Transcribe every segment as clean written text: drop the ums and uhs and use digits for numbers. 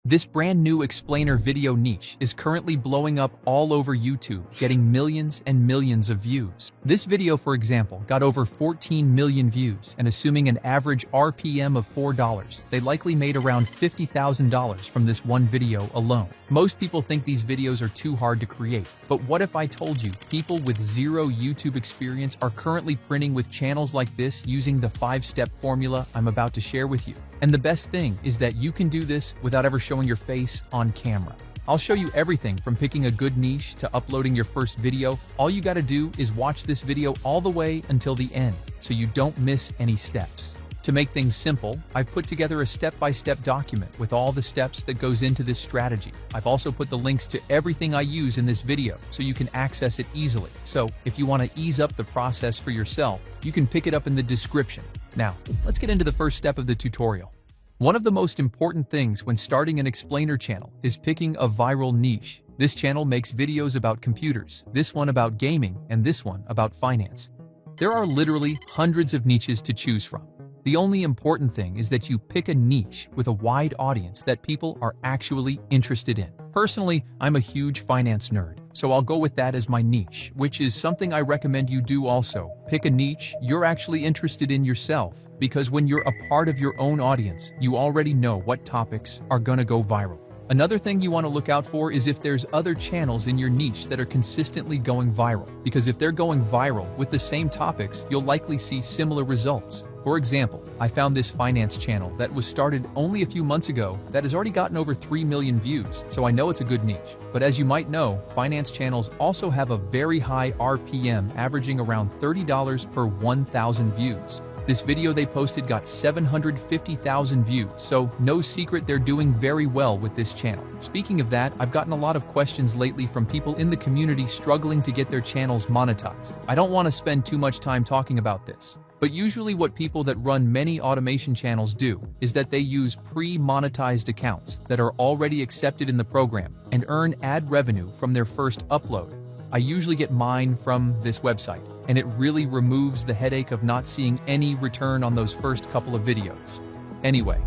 This brand new explainer video niche is currently blowing up all over YouTube, getting millions and millions of views. This video, for example, got over 14 million views, and assuming an average RPM of $4, they likely made around $50,000 from this one video alone. Most people think these videos are too hard to create, but what if I told you people with zero YouTube experience are currently printing with channels like this using the 5-step formula I'm about to share with you? And the best thing is that you can do this without ever showing your face on camera. I'll show you everything from picking a good niche to uploading your first video. All you gotta do is watch this video all the way until the end, so you don't miss any steps. To make things simple, I've put together a step-by-step document with all the steps that goes into this strategy. I've also put the links to everything I use in this video so you can access it easily. So if you want to ease up the process for yourself, you can pick it up in the description. Now, let's get into the first step of the tutorial. One of the most important things when starting an explainer channel is picking a viral niche. This channel makes videos about computers, this one about gaming, and this one about finance. There are literally hundreds of niches to choose from. The only important thing is that you pick a niche with a wide audience that people are actually interested in. Personally, I'm a huge finance nerd, so I'll go with that as my niche, which is something I recommend you do also. Pick a niche you're actually interested in yourself, because when you're a part of your own audience, you already know what topics are gonna go viral. Another thing you want to look out for is if there's other channels in your niche that are consistently going viral, because if they're going viral with the same topics, you'll likely see similar results. For example, I found this finance channel that was started only a few months ago that has already gotten over 3 million views, so I know it's a good niche. But as you might know, finance channels also have a very high RPM, averaging around $30 per 1,000 views. This video they posted got 750,000 views, so no secret they're doing very well with this channel. Speaking of that, I've gotten a lot of questions lately from people in the community struggling to get their channels monetized. I don't want to spend too much time talking about this, but usually what people that run many automation channels do is that they use pre-monetized accounts that are already accepted in the program and earn ad revenue from their first upload. I usually get mine from this website, and it really removes the headache of not seeing any return on those first couple of videos. Anyway,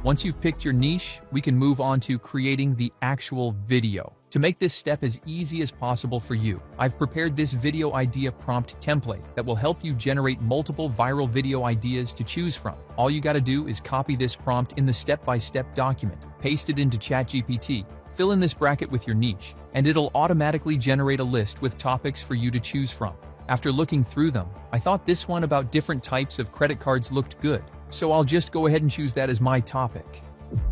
once you've picked your niche, we can move on to creating the actual video. To make this step as easy as possible for you, I've prepared this video idea prompt template that will help you generate multiple viral video ideas to choose from. All you gotta do is copy this prompt in the step-by-step document, paste it into ChatGPT, fill in this bracket with your niche, and it'll automatically generate a list with topics for you to choose from. After looking through them, I thought this one about different types of credit cards looked good, so I'll just go ahead and choose that as my topic.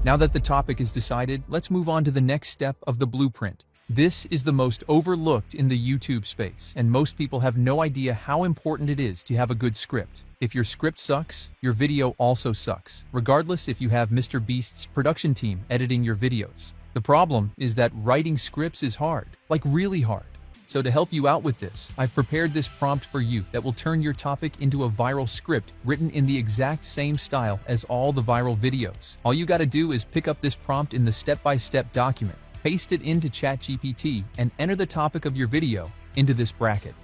Now that the topic is decided, let's move on to the next step of the blueprint. This is the most overlooked in the YouTube space, and most people have no idea how important it is to have a good script. If your script sucks, your video also sucks, regardless if you have Mr. Beast's production team editing your videos. The problem is that writing scripts is hard, like really hard. So to help you out with this, I've prepared this prompt for you that will turn your topic into a viral script written in the exact same style as all the viral videos. All you gotta do is pick up this prompt in the step-by-step document, paste it into ChatGPT, and enter the topic of your video into this bracket.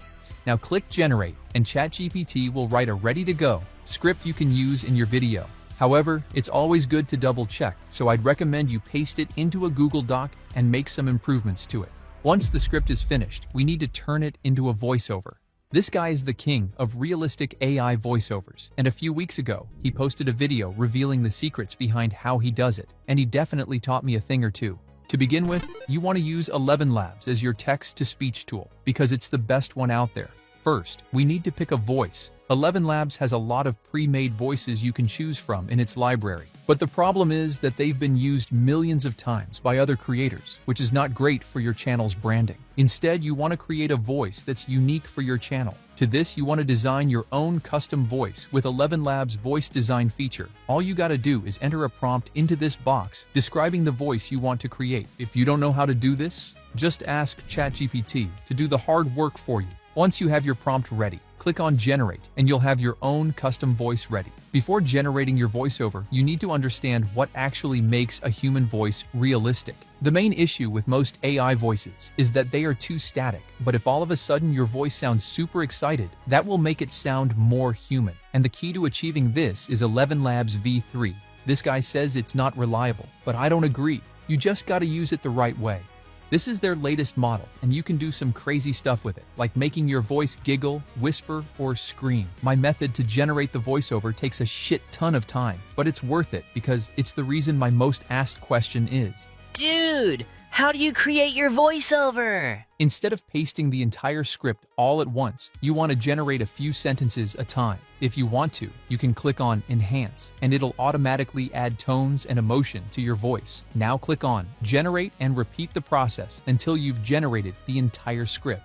Now click Generate, and ChatGPT will write a ready-to-go script you can use in your video. However, it's always good to double-check, so I'd recommend you paste it into a Google Doc and make some improvements to it. Once the script is finished, we need to turn it into a voiceover. This guy is the king of realistic AI voiceovers, and a few weeks ago, he posted a video revealing the secrets behind how he does it, and he definitely taught me a thing or two. To begin with, you want to use 11 Labs as your text-to-speech tool, because it's the best one out there. First, we need to pick a voice. 11 Labs has a lot of pre-made voices you can choose from in its library. But the problem is that they've been used millions of times by other creators, which is not great for your channel's branding. Instead, you want to create a voice that's unique for your channel. To this, you want to design your own custom voice with 11 Labs' voice design feature. All you gotta do is enter a prompt into this box describing the voice you want to create. If you don't know how to do this, just ask ChatGPT to do the hard work for you. Once you have your prompt ready, click on Generate, and you'll have your own custom voice ready. Before generating your voiceover, you need to understand what actually makes a human voice realistic. The main issue with most AI voices is that they are too static, but if all of a sudden your voice sounds super excited, that will make it sound more human. And the key to achieving this is 11 Labs v3. This guy says it's not reliable, but I don't agree. You just gotta use it the right way. This is their latest model, and you can do some crazy stuff with it, like making your voice giggle, whisper, or scream. My method to generate the voiceover takes a shit ton of time, but it's worth it because it's the reason my most asked question is, Dude, how do you create your voiceover? Instead of pasting the entire script all at once, you want to generate a few sentences a time. If you want to, you can click on Enhance, and it'll automatically add tones and emotion to your voice. Now click on Generate and repeat the process until you've generated the entire script.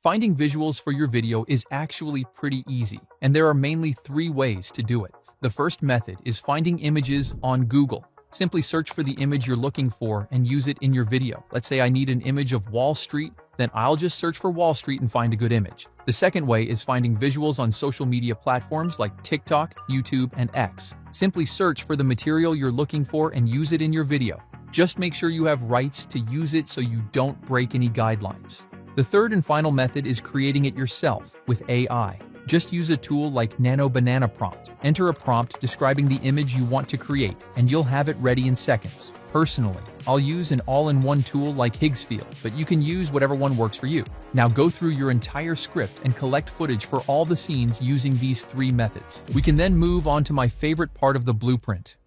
Finding visuals for your video is actually pretty easy, and there are mainly 3 ways to do it. The first method is finding images on Google. Simply search for the image you're looking for and use it in your video. Let's say I need an image of Wall Street, then I'll just search for Wall Street and find a good image. The second way is finding visuals on social media platforms like TikTok, YouTube, and X. Simply search for the material you're looking for and use it in your video. Just make sure you have rights to use it so you don't break any guidelines. The third and final method is creating it yourself with AI. Just use a tool like Nano Banana Prompt. Enter a prompt describing the image you want to create, and you'll have it ready in seconds. Personally, I'll use an all-in-one tool like Higgsfield, but you can use whatever one works for you. Now go through your entire script and collect footage for all the scenes using these 3 methods. We can then move on to my favorite part of the blueprint.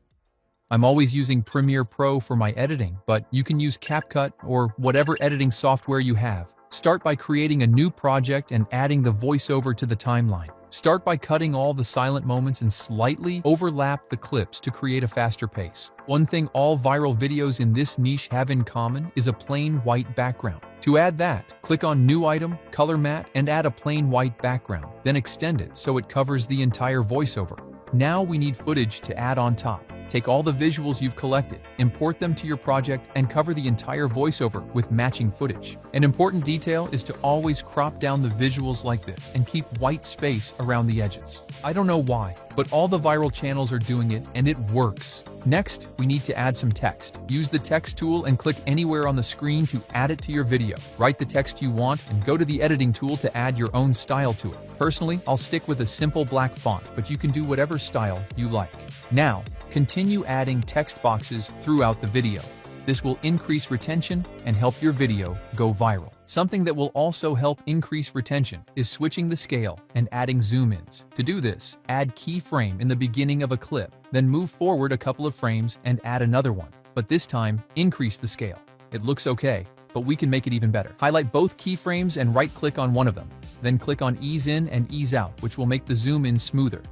I'm always using Premiere Pro for my editing, but you can use CapCut or whatever editing software you have. Start by creating a new project and adding the voiceover to the timeline. Start by cutting all the silent moments and slightly overlap the clips to create a faster pace. One thing all viral videos in this niche have in common is a plain white background. To add that, click on New Item, Color Matte, and add a plain white background. Then extend it so it covers the entire voiceover. Now we need footage to add on top. Take all the visuals you've collected, import them to your project, and cover the entire voiceover with matching footage. An important detail is to always crop down the visuals like this and keep white space around the edges. I don't know why, but all the viral channels are doing it, and it works. Next, we need to add some text. Use the text tool and click anywhere on the screen to add it to your video. Write the text you want and go to the editing tool to add your own style to it. Personally, I'll stick with a simple black font, but you can do whatever style you like. Now, continue adding text boxes throughout the video. This will increase retention and help your video go viral. Something that will also help increase retention is switching the scale and adding zoom-ins. To do this, add keyframe in the beginning of a clip, then move forward a couple of frames and add another one. But this time, increase the scale. It looks okay, but we can make it even better. Highlight both keyframes and right-click on one of them. Then click on Ease In and Ease Out, which will make the zoom-in smoother.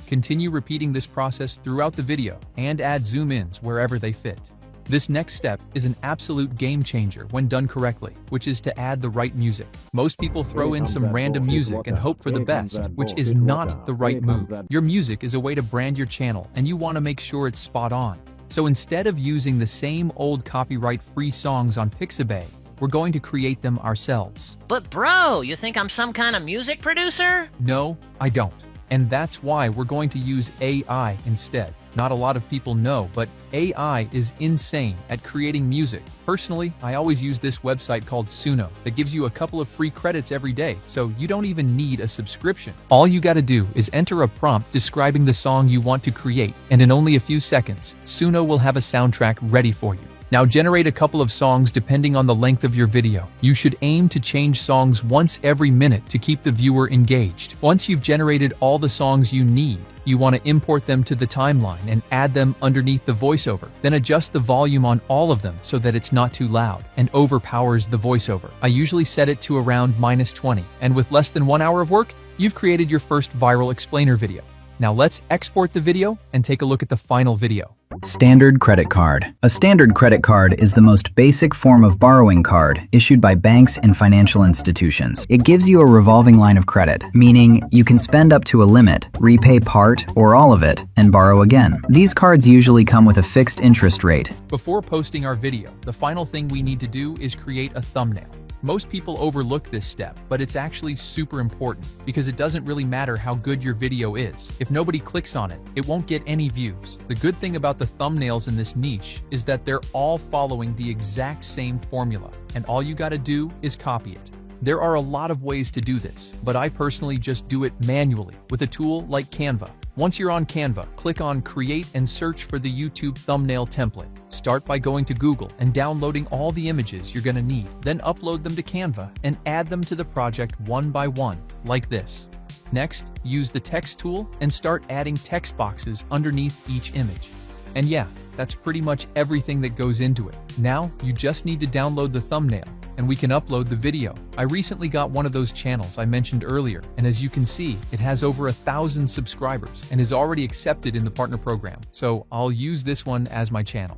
Continue repeating this process throughout the video and add zoom-ins wherever they fit. This next step is an absolute game changer when done correctly, which is to add the right music. Most people throw in some random music and hope for the best, which is not the right move. Your music is a way to brand your channel, and you want to make sure it's spot on. So instead of using the same old copyright-free songs on Pixabay, we're going to create them ourselves. But bro, you think I'm some kind of music producer? No, I don't. And that's why we're going to use AI instead. Not a lot of people know, but AI is insane at creating music. Personally, I always use this website called Suno that gives you a couple of free credits every day, so you don't even need a subscription. All you gotta do is enter a prompt describing the song you want to create, and in only a few seconds, Suno will have a soundtrack ready for you. Now generate a couple of songs depending on the length of your video. You should aim to change songs once every minute to keep the viewer engaged. Once you've generated all the songs you need, you want to import them to the timeline and add them underneath the voiceover. Then adjust the volume on all of them so that it's not too loud and overpowers the voiceover. I usually set it to around -20, and with less than 1 hour of work, you've created your first viral explainer video. Now let's export the video and take a look at the final video. Standard credit card. A standard credit card is the most basic form of borrowing card issued by banks and financial institutions. It gives you a revolving line of credit, meaning you can spend up to a limit, repay part or all of it, and borrow again. These cards usually come with a fixed interest rate. Before posting our video, the final thing we need to do is create a thumbnail. Most people overlook this step, but it's actually super important because it doesn't really matter how good your video is. If nobody clicks on it, it won't get any views. The good thing about the thumbnails in this niche is that they're all following the exact same formula, and all you gotta do is copy it. There are a lot of ways to do this, but I personally just do it manually with a tool like Canva. Once you're on Canva, click on Create and search for the YouTube thumbnail template. Start by going to Google and downloading all the images you're going to need. Then upload them to Canva and add them to the project one by one, like this. Next, use the text tool and start adding text boxes underneath each image. And yeah, that's pretty much everything that goes into it. Now, you just need to download the thumbnail, and we can upload the video. I recently got one of those channels I mentioned earlier, and as you can see, it has over 1,000 subscribers and is already accepted in the partner program, so I'll use this one as my channel.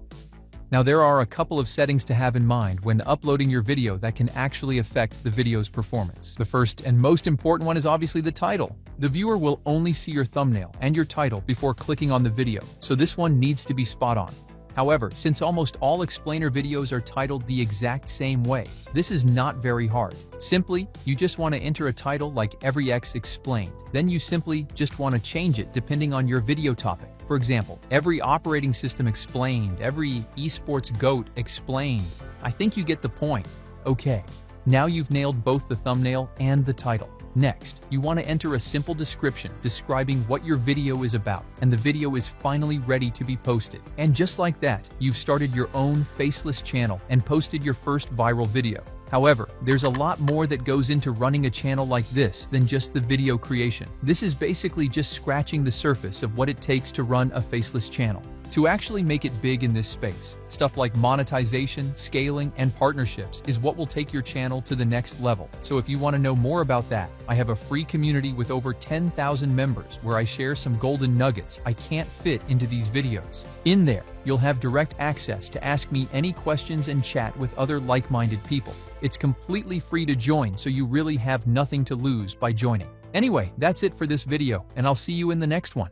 Now, there are a couple of settings to have in mind when uploading your video that can actually affect the video's performance. The first and most important one is obviously the title. The viewer will only see your thumbnail and your title before clicking on the video, so this one needs to be spot on. However, since almost all explainer videos are titled the exact same way, this is not very hard. Simply, you just want to enter a title like Every X Explained. Then you simply just want to change it depending on your video topic. For example, Every Operating System Explained, Every Esports GOAT Explained. I think you get the point. Okay, now you've nailed both the thumbnail and the title. Next, you want to enter a simple description describing what your video is about, and the video is finally ready to be posted. And just like that, you've started your own Faceless channel and posted your first viral video. However, there's a lot more that goes into running a channel like this than just the video creation. This is basically just scratching the surface of what it takes to run a Faceless channel. To actually make it big in this space, stuff like monetization, scaling, and partnerships is what will take your channel to the next level. So if you want to know more about that, I have a free community with over 10,000 members where I share some golden nuggets I can't fit into these videos. In there, you'll have direct access to ask me any questions and chat with other like-minded people. It's completely free to join, so you really have nothing to lose by joining. Anyway, that's it for this video, and I'll see you in the next one.